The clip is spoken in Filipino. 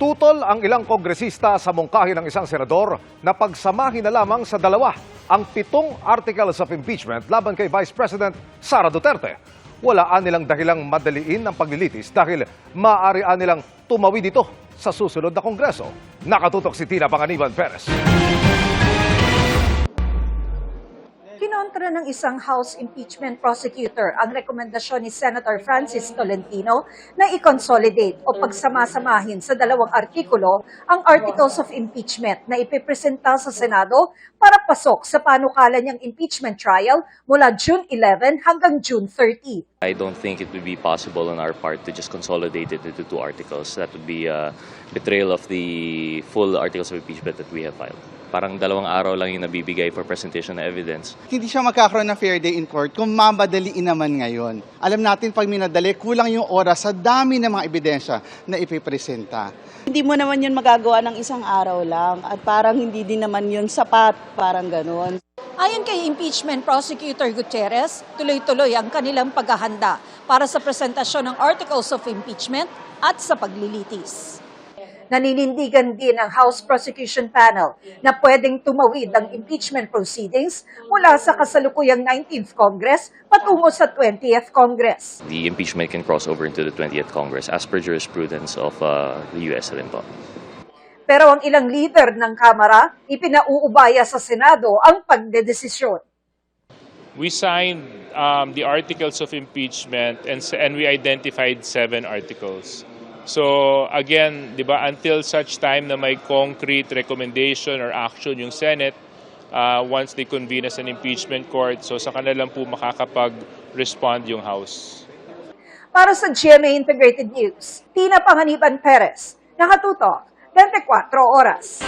Tutol ang ilang kongresista sa mungkahi ng isang senador na pagsamahin na lamang sa dalawa ang 7 articles of impeachment laban kay Vice President Sara Duterte. Walaan nilang dahilang madaliin ang paglilitis dahil maaarian nilang tumawid dito sa susunod na kongreso. Nakatutok si Tina Panganiban Perez. Kinontra ng isang House impeachment prosecutor ang rekomendasyon ni Senator Francis Tolentino na i-consolidate o pagsamasamahin sa 2 artikulo ang Articles of Impeachment na ipipresenta sa Senado para pasok sa panukala niyang impeachment trial mula June 11 hanggang June 30. I don't think it would be possible on our part to just consolidate it into 2 articles. That would be a betrayal of the full articles of impeachment that we have filed. Parang 2 araw lang yung nabibigay for presentation na evidence. Hindi siya magkakaroon ng fair day in court kung mamadaliin naman ngayon. Alam natin pag minadali, kulang yung oras sa dami ng mga ebidensya na ipipresenta. Hindi mo naman yun magagawa ng 1 araw lang at parang hindi din naman yun sapat, parang gano'n. Ayon kay impeachment prosecutor Gutierrez, tuloy-tuloy ang kanilang paghahanda para sa presentasyon ng Articles of Impeachment at sa paglilitis. Naninindigan din ang House Prosecution Panel na pwedeng tumawid ang impeachment proceedings mula sa kasalukuyang 19th Congress patungo sa 20th Congress. The impeachment can cross over into the 20th Congress as per jurisprudence of the U.S. rin po. Pero ang ilang leader ng Kamara, ipinauubaya sa Senado ang pagdedesisyon. We signed the articles of impeachment and we identified 7 articles. So again, di ba, until such time na may concrete recommendation or action yung Senate, once they convene as an impeachment court, so sa kanila lang po makakapag-respond yung House. Para sa GMA Integrated News, Tina Panganiban Perez, nakatutok, 24 oras.